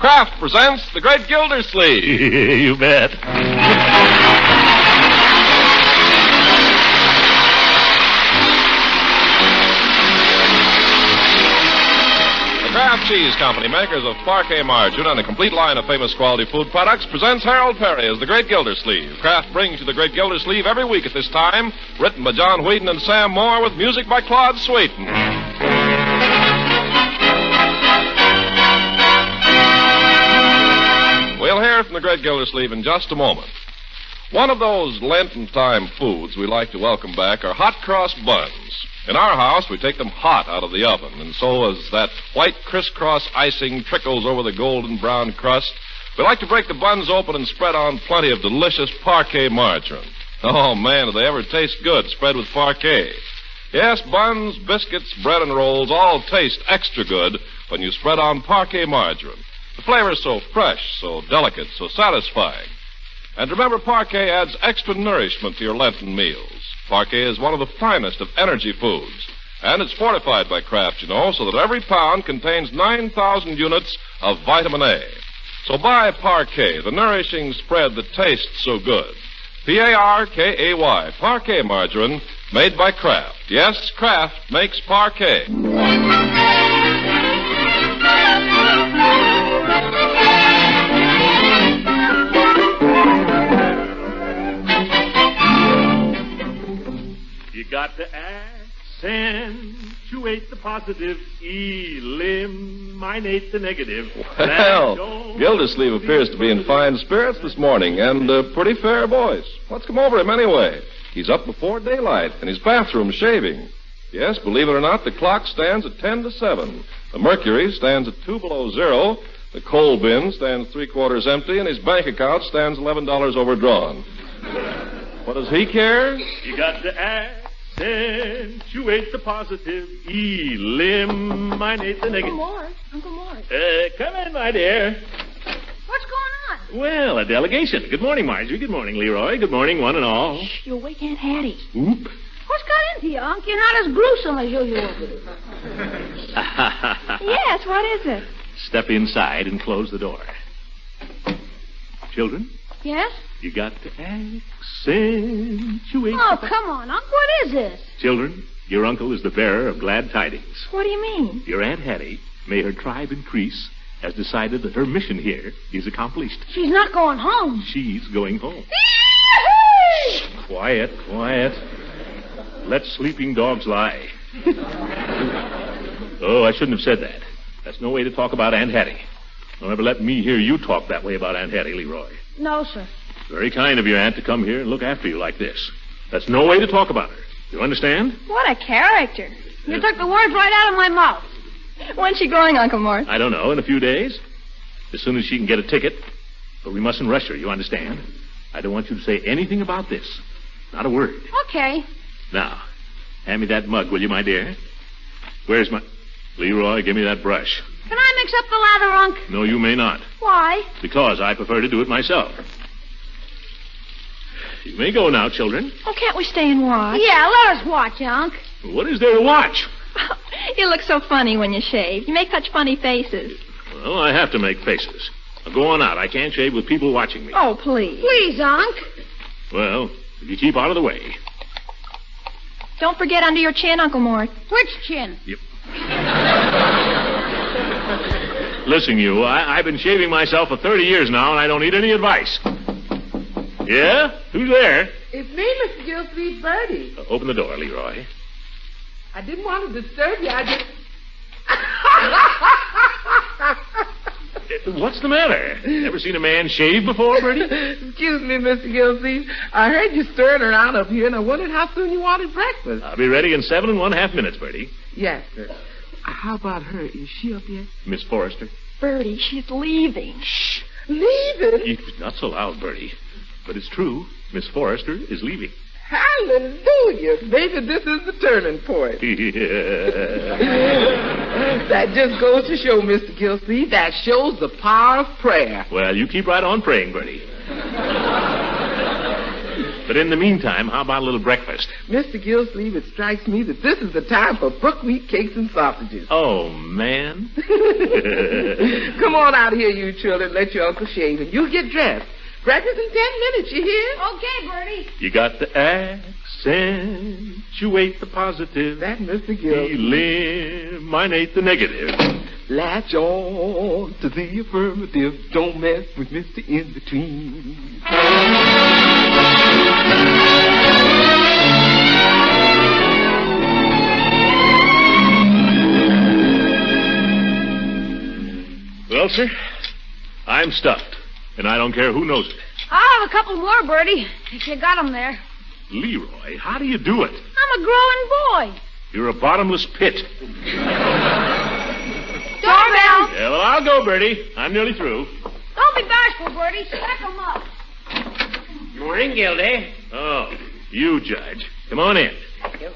Kraft presents The Great Gildersleeve. You bet. The Kraft Cheese Company, makers of Parquet margarine and a complete line of famous quality food products, presents Harold Perry as The Great Gildersleeve. Kraft brings you The Great Gildersleeve every week at this time, written by John Whedon and Sam Moore with music by Claude Sweeten. We'll hear from The Great Gildersleeve in just a moment. One of those Lenten-time foods we like to welcome back are hot cross buns. In our house, we take them hot out of the oven, and so as that white crisscross icing trickles over the golden brown crust, we like to break the buns open and spread on plenty of delicious Parquet margarine. Oh, man, do they ever taste good spread with Parquet. Yes, buns, biscuits, bread, and rolls all taste extra good when you spread on Parquet margarine. The flavor's so fresh, so delicate, so satisfying. And remember, Parquet adds extra nourishment to your Lenten meals. Parquet is one of the finest of energy foods. And it's fortified by Kraft, you know, so that every pound contains 9,000 units of vitamin A. So buy Parquet, the nourishing spread that tastes so good. P-A-R-K-A-Y, Parquet margarine, made by Kraft. Yes, Kraft makes Parquet. You got to accentuate the positive, eliminate the negative. Well, Gildersleeve appears to be in fine spirits this morning and a pretty fair voice. What's come over him anyway? He's up before daylight in his bathroom shaving. Yes, believe it or not, the clock stands at 10 to 7. The mercury stands at 2 below zero. The coal bin stands 3/4 empty, and his bank account stands $11 overdrawn. What does he care? You got to accentuate the positive, eliminate the negative. Uncle Mort. Come in, my dear. What's going on? Well, a delegation. Good morning, Marjorie. Good morning, Leroy. Good morning, one and all. Shh, you'll wake Aunt Hattie. Oop. What's got into you, Unc? You're not as gruesome as usual. Yes, what is it? Step inside and close the door. Children, Yes? you got to accentuate. Oh, come on, Unc. What is this? Children, your uncle is the bearer of glad tidings. What do you mean? Your Aunt Hattie, may her tribe increase, has decided that her mission here is accomplished. She's not going home. She's going home. Quiet, quiet. Let sleeping dogs lie. Oh, I shouldn't have said that. That's no way to talk about Aunt Hattie. Don't ever let me hear you talk that way about Aunt Hattie, Leroy. No, sir. Very kind of your aunt to come here and look after you like this. That's no way to talk about her. You understand? What a character. You took the words right out of my mouth. When's she going, Uncle Mort? I don't know, in a few days. As soon as she can get a ticket. But we mustn't rush her, you understand? I don't want you to say anything about this. Not a word. Okay. Now, hand me that mug, will you, my dear? Where's my... Leroy, give me that brush. Can I mix up the lather, Unc? No, you may not. Why? Because I prefer to do it myself. You may go now, children. Oh, can't we stay and watch? Yeah, let us watch, Unc. What is there to watch? You look so funny when you shave. You make such funny faces. Well, I have to make faces. Now, go on out. I can't shave with people watching me. Oh, please. Please, Unc. Well, if you keep out of the way. Don't forget under your chin, Uncle Mort. Which chin? Yep. Listen, you, I've been shaving myself for 30 years now, and I don't need any advice. Yeah? Who's there? It's me, Mr. Gildersleeve, Bertie. Open the door, Leroy. I didn't want to disturb you. I just... What's the matter? Never seen a man shave before, Bertie? Excuse me, Mr. Gildersleeve. I heard you stirring around up here, and I wondered how soon you wanted breakfast. I'll be ready in 7 1/2 minutes, Bertie. Yes, sir. How about her? Is she up yet? Miss Forrester. Bertie, she's leaving. Shh. Leaving? Not so loud, Bertie. But it's true. Miss Forrester is leaving. Hallelujah. Baby, this is the turning point. That just goes to show, Mr. Gildersleeve, that shows the power of prayer. Well, you keep right on praying, Bertie. But in the meantime, how about a little breakfast? Mr. Gildersleeve, it strikes me that this is the time for buckwheat cakes and sausages. Oh, man. Come on out here, you children. Let your uncle shave, and you get dressed. Breakfast in 10 minutes, you hear? Okay, Bertie. You got to accentuate the positive. That, Mr. Gildersleeve. Eliminate the negative. Latch on to the affirmative. Don't mess with Mr. In-Between. Well, sir, I'm stuffed, and I don't care who knows it. I'll have a couple more, Bertie, if you got 'em there. Leroy, how do you do it? I'm a growing boy. You're a bottomless pit. Doorbell. Yeah, well, I'll go, Bertie. I'm nearly through. Don't be bashful, Bertie. Stack 'em up. Morning, Gildy. Oh, you, Judge. Come on in. Thank you.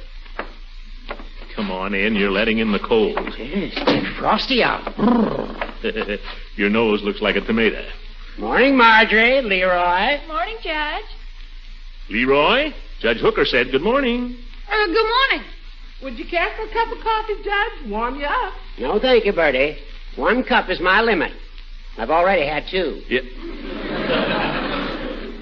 Come on in. You're letting in the cold. It's getting frosty out. Your nose looks like a tomato. Morning, Marjorie, Leroy. Morning, Judge. Leroy, Judge Hooker said good morning. Good morning. Would you care for a cup of coffee, Judge? Warm you up. No, thank you, Bertie. 1 cup is my limit. I've already had 2. Yeah.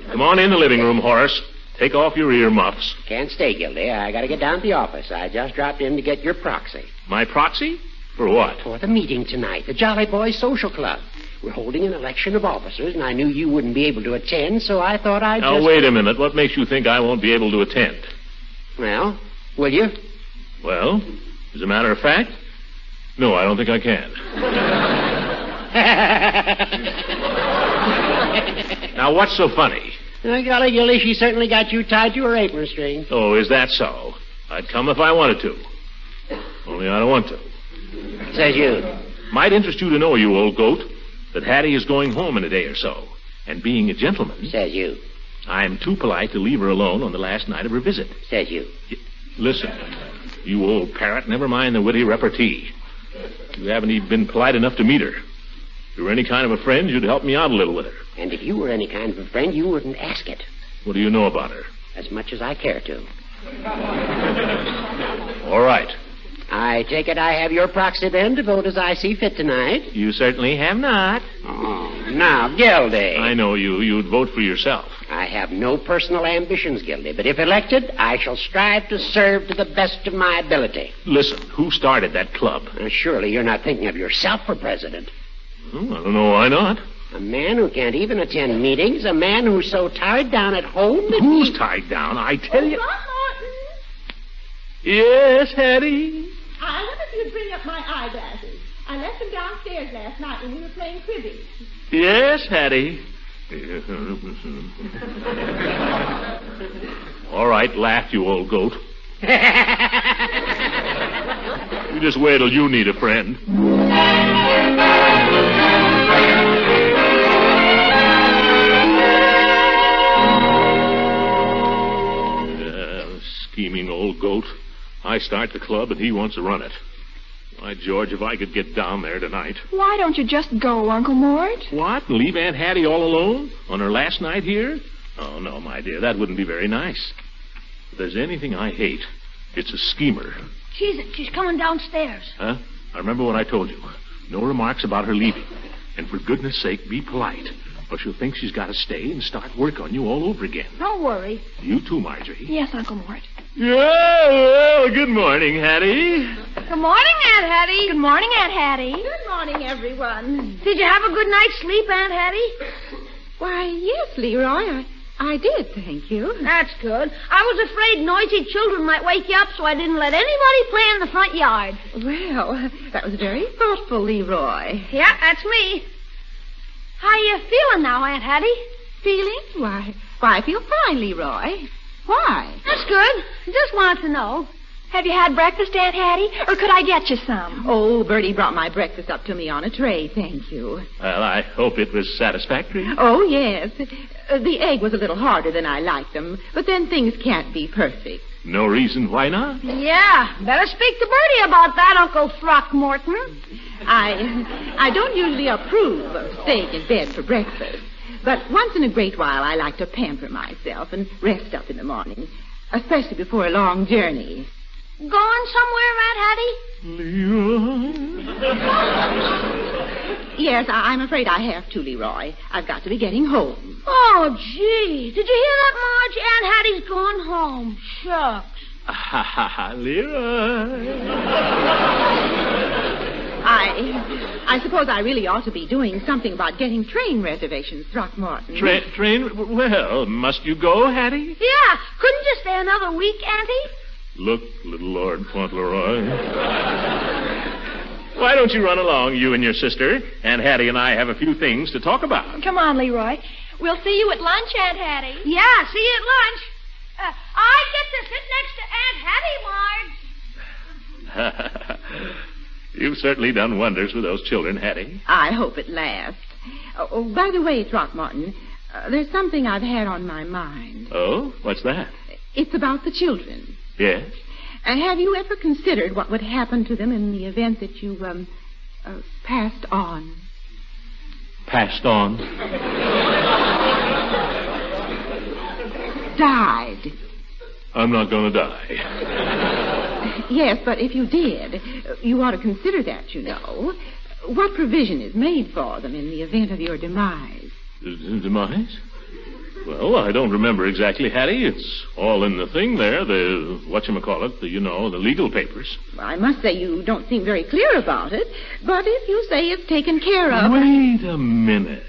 Come on in the living room, Horace. Take off your earmuffs. Can't stay, Gildy. I gotta get down to the office. I just dropped in to get your proxy. My proxy? For what? For the meeting tonight, the Jolly Boys Social Club. We're holding an election of officers, and I knew you wouldn't be able to attend, so I thought I'd Now, just... wait a minute. What makes you think I won't be able to attend? Well, will you? Well, as a matter of fact, no, I don't think I can. Now, what's so funny? Oh, golly, Gildy, she certainly got you tied to her apron string. Oh, is that so? I'd come if I wanted to. Only I don't want to. Says you. Might interest you to know, you old goat, that Hattie is going home in a day or so. And being a gentleman, Says you. I'm too polite to leave her alone on the last night of her visit. Says you. Listen, you old parrot, never mind the witty repartee. You haven't even been polite enough to meet her. If you were any kind of a friend, you'd help me out a little with her. And if you were any kind of a friend, you wouldn't ask it. What do you know about her? As much as I care to. All right. I take it I have your proxy then to vote as I see fit tonight? You certainly have not. Oh, now, Gildy. I know you. You'd vote for yourself. I have no personal ambitions, Gildy, but if elected, I shall strive to serve to the best of my ability. Listen, who started that club? Surely you're not thinking of yourself for president. I don't know why not. A man who can't even attend meetings, a man who's so tied down at home that Who's he... tied down? I tell you. Throckmorton. Yes, Hattie. I wonder if you'd bring up my eyeglasses. I left them downstairs last night when we were playing cribbage. Yes, Hattie. All right, laugh, you old goat. You just wait till you need a friend. Scheming old goat. I start the club and he wants to run it. Why, George, if I could get down there tonight. Why don't you just go, Uncle Mort? What? And leave Aunt Hattie all alone on her last night here? Oh, no, my dear, that wouldn't be very nice. If there's anything I hate, it's a schemer. She's coming downstairs. Huh? I remember what I told you. No remarks about her leaving. And for goodness sake, be polite. Or she'll think she's got to stay and start work on you all over again. Don't worry. You too, Marjorie. Yes, Uncle Mort. Yeah, well, good morning, Hattie. Good morning, Aunt Hattie. Good morning, Aunt Hattie. Good morning, everyone. Did you have a good night's sleep, Aunt Hattie? Why, yes, Leroy, I did, thank you. That's good. I was afraid noisy children might wake you up, so I didn't let anybody play in the front yard. Well, that was very thoughtful, Leroy. Yeah, that's me. How you feeling now, Aunt Hattie? Feeling? Why, I feel fine, Leroy. Why? That's good. Just wanted to know. Have you had breakfast, Aunt Hattie? Or could I get you some? Oh, Bertie brought my breakfast up to me on a tray, thank you. Well, I hope it was satisfactory. Oh, yes. The egg was a little harder than I liked them, but then things can't be perfect. No reason why not. Yeah, better speak to Bertie about that, Uncle Throckmorton. I don't usually approve of staying in bed for breakfast. But once in a great while, I like to pamper myself and rest up in the morning, especially before a long journey. Going somewhere, Aunt Hattie? Leroy? Yes, I'm afraid I have to, Leroy. I've got to be getting home. Oh, gee. Did you hear that, Marge? Aunt Hattie's going home. Shucks. Leroy. I suppose I really ought to be doing something about getting train reservations, Throckmorton. Train? Well, must you go, Hattie? Yeah. Couldn't you stay another week, Auntie? Look, little Lord Fauntleroy. Why don't you run along, you and your sister? Aunt Hattie and I have a few things to talk about. Come on, Leroy. We'll see you at lunch, Aunt Hattie. Yeah, see you at lunch. I get to sit next to Aunt Hattie, Marge. You've certainly done wonders with those children, Hattie. I hope it lasts. Oh, by the way, Throckmorton, there's something I've had on my mind. Oh? What's that? It's about the children. Yes? Have you ever considered what would happen to them in the event that you, passed on? Passed on? Died. I'm not going to die. Yes, but if you did, you ought to consider that, you know. What provision is made for them in the event of your demise? Demise? Well, I don't remember exactly, Hattie. It's all in the thing there, the legal papers. Well, I must say you don't seem very clear about it, but if you say it's taken care of... Wait a minute.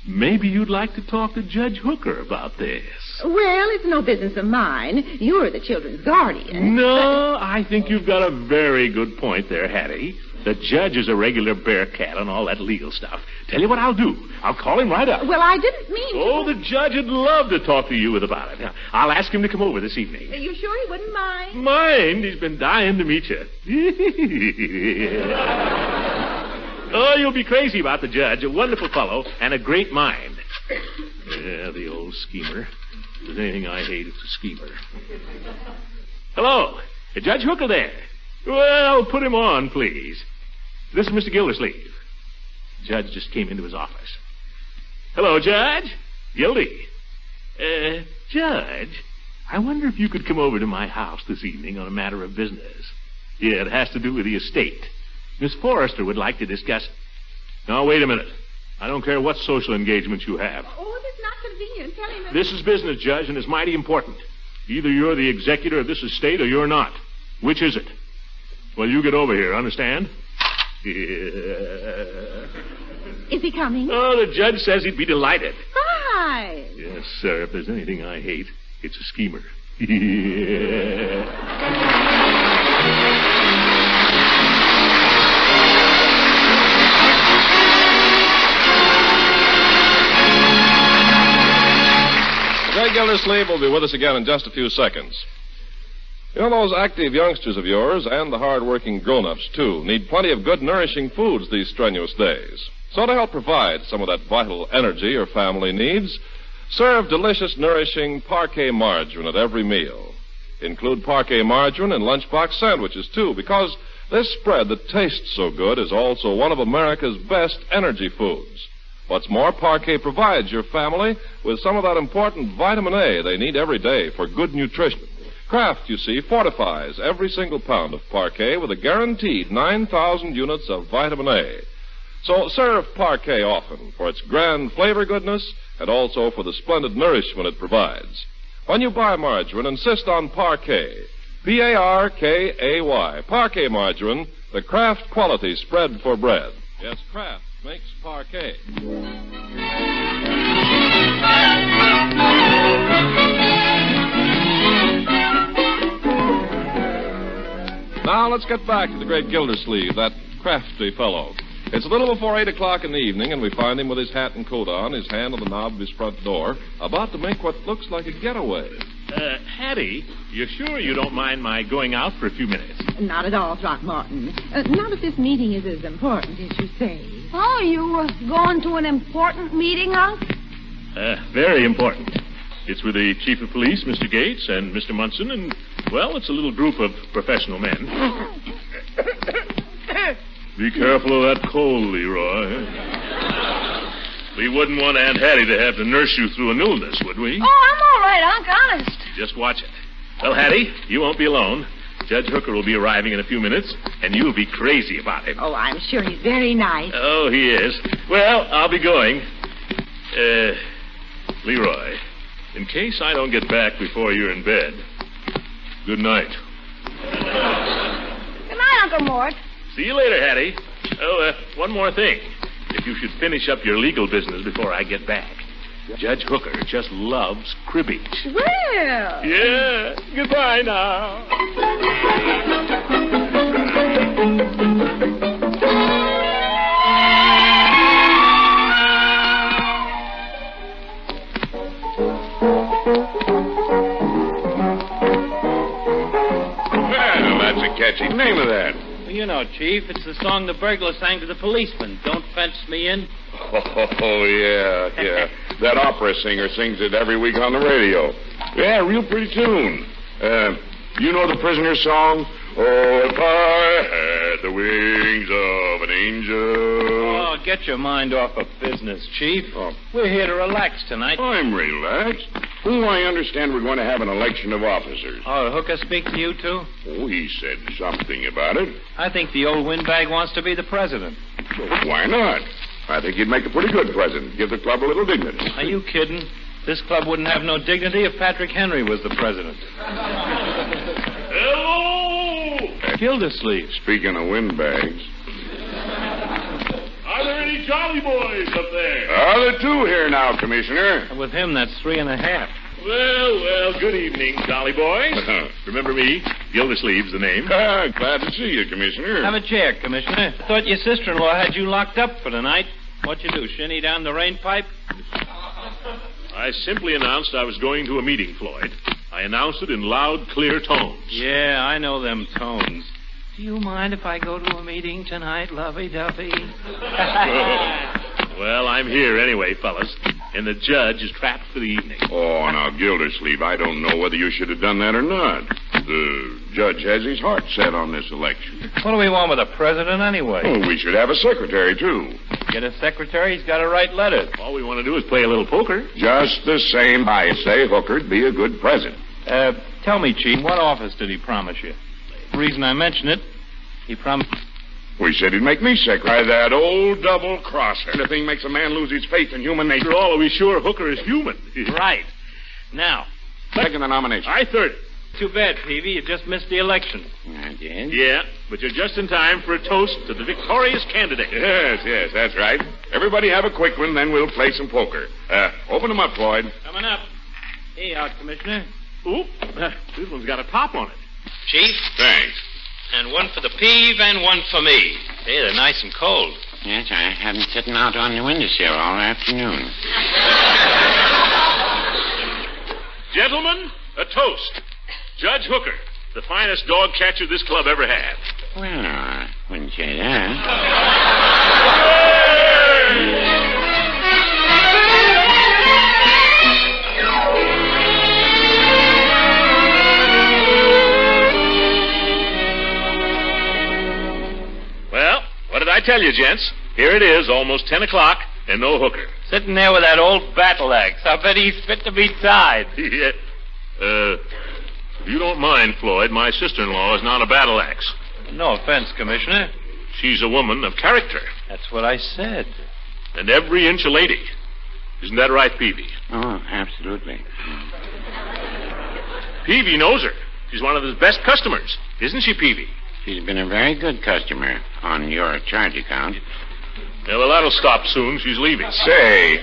Maybe you'd like to talk to Judge Hooker about this. Well, it's no business of mine. You're the children's guardian. No, I think you've got a very good point there, Hattie. The judge is a regular bear cat on all that legal stuff. Tell you what I'll do. I'll call him right up. Well, I didn't mean to... Oh, the judge would love to talk to you about it. Now, I'll ask him to come over this evening. Are you sure he wouldn't mind? Mind? He's been dying to meet you. Oh, you'll be crazy about the judge. A wonderful fellow and a great mind. Yeah, the old schemer. If there's anything I hate, it's a schemer. Hello. Judge Hooker there. Well, put him on, please. This is Mr. Gildersleeve. The judge just came into his office. Hello, Judge. Gildy. Judge, I wonder if you could come over to my house this evening on a matter of business. Yeah, it has to do with the estate. Miss Forrester would like to discuss... Now, wait a minute. I don't care what social engagements you have. Oh, if it's not convenient, tell him... This is business, Judge, and it's mighty important. Either you're the executor of this estate or you're not. Which is it? Well, you get over here, understand? Is he coming? Oh, the judge says he'd be delighted. Hi. Yes, sir. If there's anything I hate, it's a schemer. Greg Gildersleeve will be with us again in just a few seconds. You know, those active youngsters of yours, and the hard-working grown-ups, too, need plenty of good, nourishing foods these strenuous days. So to help provide some of that vital energy your family needs, serve delicious, nourishing Parquet margarine at every meal. Include Parquet margarine in lunchbox sandwiches, too, because this spread that tastes so good is also one of America's best energy foods. What's more, Parquet provides your family with some of that important vitamin A they need every day for good nutrition. Kraft, you see, fortifies every single pound of Parquet with a guaranteed 9,000 units of vitamin A. So serve Parquet often for its grand flavor goodness and also for the splendid nourishment it provides. When you buy margarine, insist on Parquet. P-A-R-K-A-Y. Parquet margarine, the Kraft quality spread for bread. Yes, Kraft makes Parquet. Now let's get back to the great Gildersleeve, that crafty fellow. It's a little before 8 o'clock in the evening, and we find him with his hat and coat on, his hand on the knob of his front door, about to make what looks like a getaway. Hattie, you sure you don't mind my going out for a few minutes? Not at all, Throckmorton. Not if this meeting is as important as you say. Oh, you going to an important meeting, Unc? Very important. It's with the chief of police, Mr. Gates, and Mr. Munson, and, well, it's a little group of professional men. Be careful of that cold, Leroy. We wouldn't want Aunt Hattie to have to nurse you through an illness, would we? Oh, I'm all right, Unc, honest. Just watch it. Well, Hattie, you won't be alone. Judge Hooker will be arriving in a few minutes, and you'll be crazy about him. Oh, I'm sure he's very nice. Oh, he is. Well, I'll be going. Leroy, in case I don't get back before you're in bed, good night. Good night, Uncle Mort. See you later, Hattie. Oh, one more thing. If you should finish up your legal business before I get back. Judge Hooker just loves cribbage. Well. Yeah. Goodbye now. Well, that's a catchy name of that. Well, you know, Chief, it's the song the burglar sang to the policeman. Don't fence me in. Oh, yeah. That opera singer sings it every week on the radio. Yeah, real pretty tune. You know the prisoner's song? Oh, if I had the wings of an angel. Oh, get your mind off of business, Chief. Oh. We're here to relax tonight. I'm relaxed. Oh, I understand we're going to have an election of officers. Oh, Hooker speak to you, too? Oh, he said something about it. I think the old windbag wants to be the president. Well, why not? I think he'd make a pretty good president. Give the club a little dignity. Are you kidding? This club wouldn't have no dignity if Patrick Henry was the president. Hello! Gildersleeve. Speaking of windbags. Are there any jolly boys up there? There are two here now, Commissioner. With him, that's 3.5. Well, good evening, jolly boys. Remember me? Gildersleeve's the name. Glad to see you, Commissioner. Have a chair, Commissioner. I thought your sister-in-law had you locked up for the night. What'd you do, shinny down the rain pipe? I simply announced I was going to a meeting, Floyd. I announced it in loud, clear tones. Yeah, I know them tones. Do you mind if I go to a meeting tonight, lovey-dovey? Well, I'm here anyway, fellas. And the judge is trapped for the evening. Oh, now, Gildersleeve, I don't know whether you should have done that or not. The judge has his heart set on this election. What do we want with a president anyway? Oh, we should have a secretary, too. Get a secretary, he's got to write letters. All we want to do is play a little poker. Just the same, I say Hooker'd be a good president. Tell me, Chief, what office did he promise you? The reason I mention it, he promised... We said he'd make me secretary. That old double-crosser. The thing makes a man lose his faith in human nature. After all, are we sure Hooker is human? Right. Now... Second the nomination. I third it. Too bad, Peavy. You just missed the election. I did? Yeah, but you're just in time for a toast to the victorious candidate. Yes, that's right. Everybody have a quick one, then we'll play some poker. Open them up, Floyd. Coming up. Hey, out, Commissioner. Ooh, this one's got a top on it. Chief? Thanks. And one for the peeve and one for me. Hey, they're nice and cold. Yes, I had them sitting out on the windowsill all afternoon. Gentlemen, a toast. Judge Hooker, the finest dog catcher this club ever had. Well, I wouldn't say that. Well, what did I tell you, gents? Here it is, almost 10 o'clock, and no Hooker. Sitting there with that old battle axe. I bet he's fit to be tied. Yeah. If you don't mind, Floyd, my sister-in-law is not a battle axe. No offense, Commissioner. She's a woman of character. That's what I said. And every inch a lady. Isn't that right, Peavy? Oh, absolutely. Peavy knows her. She's one of his best customers. Isn't she, Peavy? She's been a very good customer on your charge account. Yeah, well, that'll stop soon. She's leaving. Say,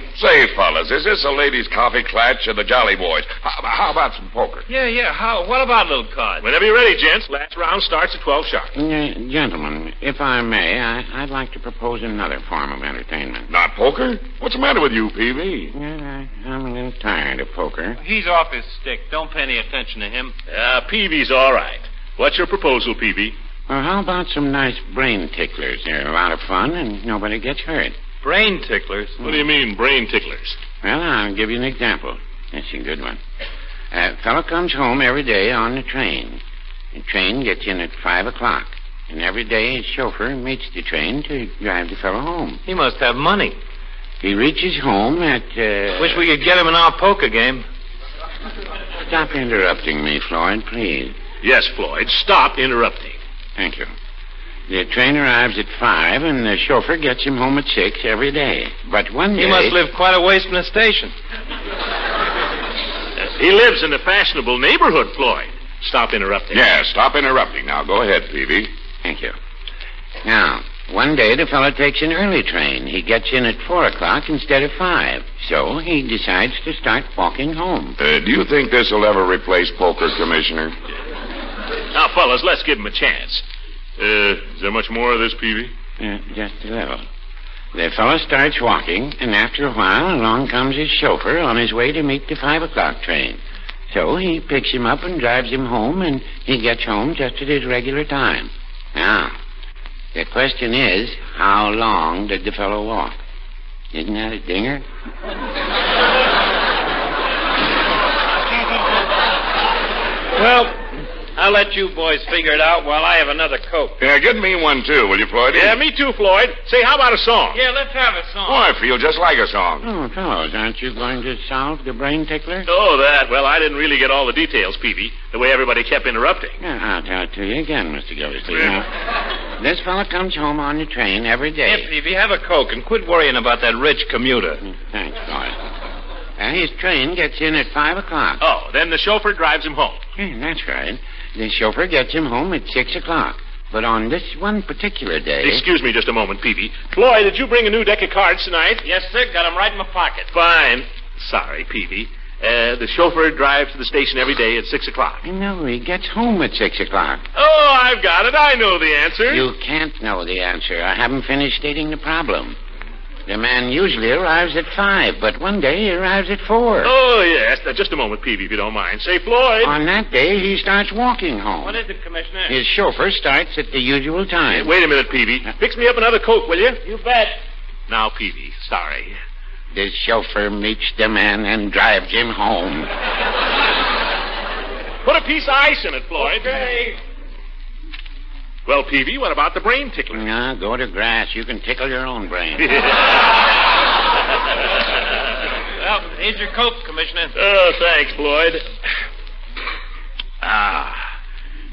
fellas, is this a ladies' coffee clutch or the Jolly Boys? How about some poker? Yeah. What about little cards? Whenever you're ready, gents. Last round starts at 12 sharp. Gentlemen, if I may, I'd like to propose another form of entertainment. Not poker? What's the matter with you, Peavy? I'm a little tired of poker. He's off his stick. Don't pay any attention to him. Peavy's all right. What's your proposal, Peavy? Well, how about some nice brain ticklers? They're a lot of fun, and nobody gets hurt. Brain ticklers? What do you mean, brain ticklers? Well, I'll give you an example. That's a good one. A fellow comes home every day on the train. The train gets in at 5 o'clock. And every day his chauffeur meets the train to drive the fellow home. He must have money. He reaches home at, Wish we could get him in our poker game. Stop interrupting me, Floyd, please. Yes, Floyd, stop interrupting. Thank you. The train arrives at 5, and the chauffeur gets him home at 6 every day. But one day... He must live quite a ways from the station. He lives in a fashionable neighborhood, Floyd. Stop interrupting. Yeah, stop interrupting now. Go ahead, Peavy. Thank you. Now, one day the fellow takes an early train. He gets in at 4 o'clock instead of 5. So he decides to start walking home. Do you think this will ever replace poker, Commissioner? Now, fellas, let's give him a chance. Is there much more of this, Peavy? Just a little. The fellow starts walking, and after a while, along comes his chauffeur on his way to meet the 5 o'clock train. So he picks him up and drives him home, and he gets home just at his regular time. Now, the question is, how long did the fellow walk? Isn't that a dinger? Well, I'll let you boys figure it out while I have another Coke. Yeah, get me one, too, will you, Floyd? Yeah, me too, Floyd. Say, how about a song? Yeah, let's have a song. Oh, I feel just like a song. Oh, fellows, aren't you going to solve the brain tickler? Oh, that. Well, I didn't really get all the details, Peavy, the way everybody kept interrupting. Yeah, I'll tell it to you again, Mr. Gildersleeve. Now, this fellow comes home on the train every day. Here, Peavy, have a Coke and quit worrying about that rich commuter. Thanks, Floyd. His train gets in at 5 o'clock. Oh, then the chauffeur drives him home. That's right. The chauffeur gets him home at 6 o'clock. But on this one particular day... Excuse me just a moment, Peavy. Floyd, did you bring a new deck of cards tonight? Yes, sir. Got 'em right in my pocket. Fine. Sorry, Peavy. The chauffeur drives to the station every day at 6 o'clock. No, he gets home at 6 o'clock. Oh, I've got it. I know the answer. You can't know the answer. I haven't finished stating the problem. The man usually arrives at 5, but one day he arrives at 4. Oh, yes. Now, just a moment, Peavy, if you don't mind. Say, Floyd. On that day, he starts walking home. What is it, Commissioner? His chauffeur starts at the usual time. Hey, wait a minute, Peavy. Fix me up another Coke, will you? You bet. Now, Peavy, sorry. The chauffeur meets the man and drives him home. Put a piece of ice in it, Floyd. Okay. Well, Peavy, what about the brain tickler? No, go to grass. You can tickle your own brain. Well, here's your Coke, Commissioner. Oh, thanks, Floyd.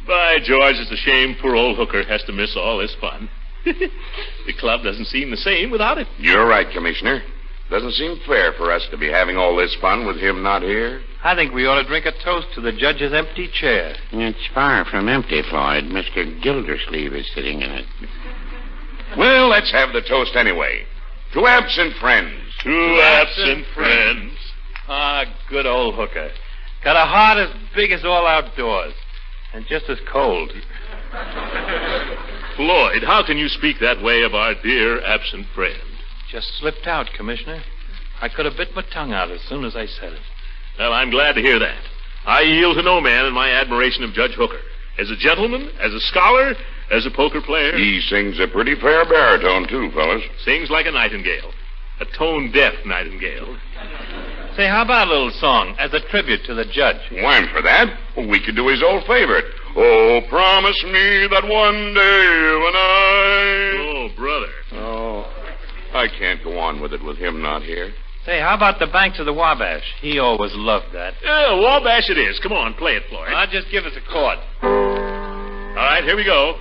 By George, it's a shame poor old Hooker has to miss all this fun. The club doesn't seem the same without it. You're right, Commissioner. Doesn't seem fair for us to be having all this fun with him not here. I think we ought to drink a toast to the judge's empty chair. It's far from empty, Floyd. Mr. Gildersleeve is sitting in it. Well, let's have the toast anyway. To absent friends. To absent friends. Good old Hooker. Got a heart as big as all outdoors. And just as cold. Floyd, how can you speak that way of our dear absent friend? Just slipped out, Commissioner. I could have bit my tongue out as soon as I said it. Well, I'm glad to hear that. I yield to no man in my admiration of Judge Hooker. As a gentleman, as a scholar, as a poker player. He sings a pretty fair baritone, too, fellas. Sings like a nightingale. A tone-deaf nightingale. Say, how about a little song as a tribute to the judge? Why, for that, we could do his old favorite. Oh, promise me that one day when I... Oh, brother. Oh, I can't go on with it with him not here. Say, how about the Banks of the Wabash? He always loved that. Yeah, Wabash it is. Come on, play it, Floyd. Just give us a chord. All right, here we go.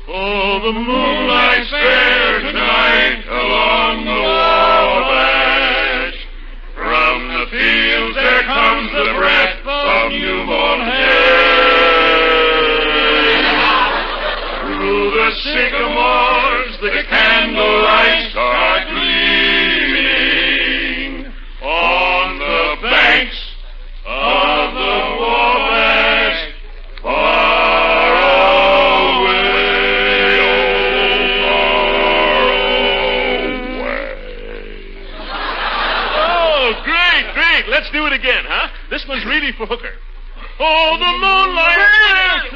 Oh, the moonlight's fair tonight along the Wabash. From the fields there comes the breath of newborn hay. Through the sycamores the candlelights are gleaming on the banks of the Wabash, far away, Oh, great. Let's do it again, huh? This one's really for Hooker. Oh, the moonlight.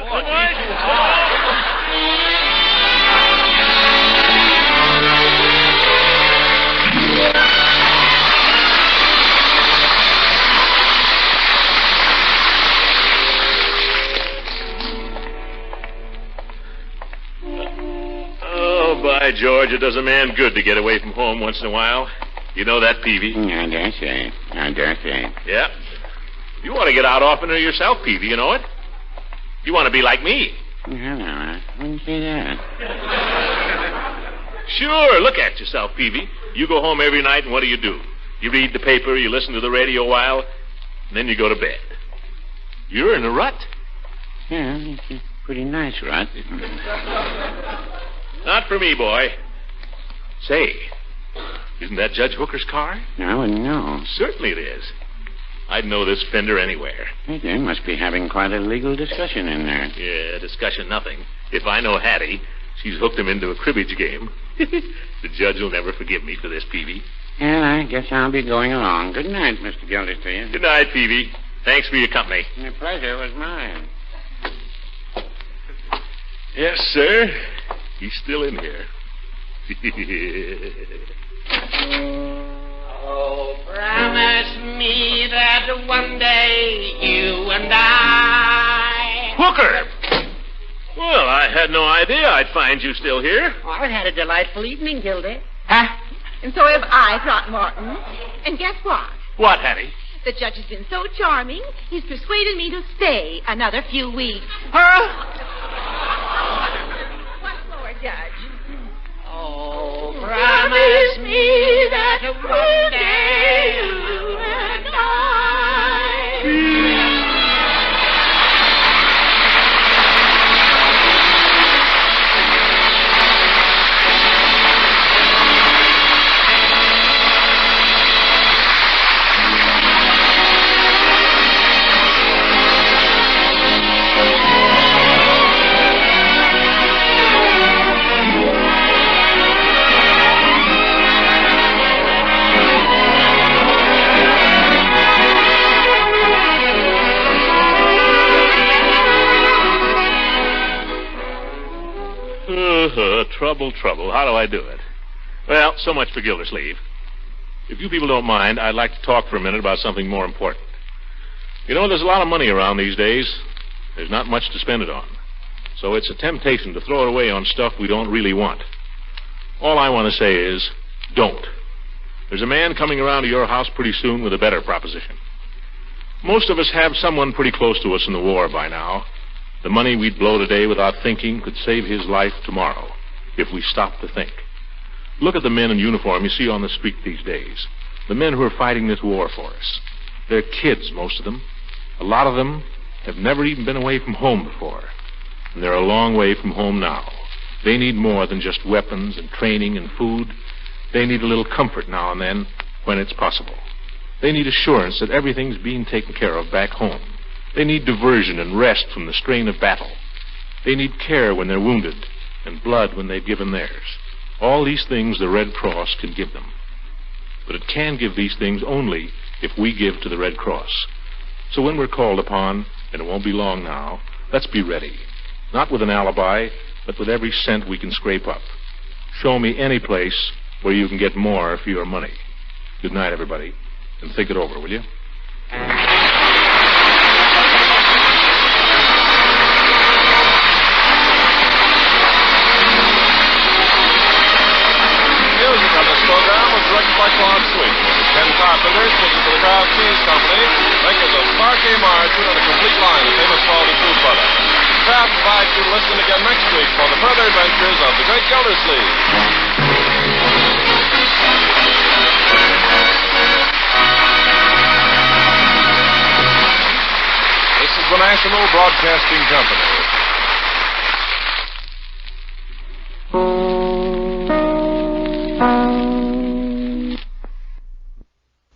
Oh, by George, it does a man good to get away from home once in a while. You know that, Peavy? I dare say. Yeah. You want to get out oftener yourself, Peavy, you know it? You want to be like me. No, I wouldn't say that. Sure, look at yourself, Peavy. You go home every night, and what do? You read the paper, you listen to the radio a while, and then you go to bed. You're in a rut. Yeah, it's a pretty nice rut. Not for me, boy. Say, isn't that Judge Hooker's car? I wouldn't know. Certainly it is. I'd know this fender anywhere. They must be having quite a legal discussion in there. Yeah, discussion nothing. If I know Hattie, she's hooked him into a cribbage game. The judge will never forgive me for this, Peavy. Well, I guess I'll be going along. Good night, Mr. Gildersleeve. Good night, Peavy. Thanks for your company. The pleasure was mine. Yes, sir. He's still in here. Oh, promise me that one day you and I... Hooker! Well, I had no idea I'd find you still here. Oh, I've had a delightful evening, Gildy. Huh? And so have I, Throckmorton. And guess what? What, Hattie? The judge has been so charming, he's persuaded me to stay another few weeks. Huh? Once more, Judge. Oh, promise me that one day you and I... Trouble. How do I do it? Well, so much for Gildersleeve. If you people don't mind, I'd like to talk for a minute about something more important. You know, there's a lot of money around these days. There's not much to spend it on. So it's a temptation to throw it away on stuff we don't really want. All I want to say is, don't. There's a man coming around to your house pretty soon with a better proposition. Most of us have someone pretty close to us in the war by now. The money we'd blow today without thinking could save his life tomorrow, if we stop to think. Look at the men in uniform you see on the street these days. The men who are fighting this war for us. They're kids, most of them. A lot of them have never even been away from home before. And they're a long way from home now. They need more than just weapons and training and food. They need a little comfort now and then when it's possible. They need assurance that everything's being taken care of back home. They need diversion and rest from the strain of battle. They need care when they're wounded and blood when they've given theirs. All these things the Red Cross can give them. But it can give these things only if we give to the Red Cross. So when we're called upon, and it won't be long now, let's be ready. Not with an alibi, but with every cent we can scrape up. Show me any place where you can get more for your money. Good night, everybody, and think it over, will you? Music on this program was directed by Claude Sweet. Ken Carpenter's music for the Kraft Cheese Company, makers of Parquet Margarine and a complete line of famous quality food products. Kraft invites you to listen again next week for the further adventures of the great Gildersleeve. This is the National Broadcasting Company.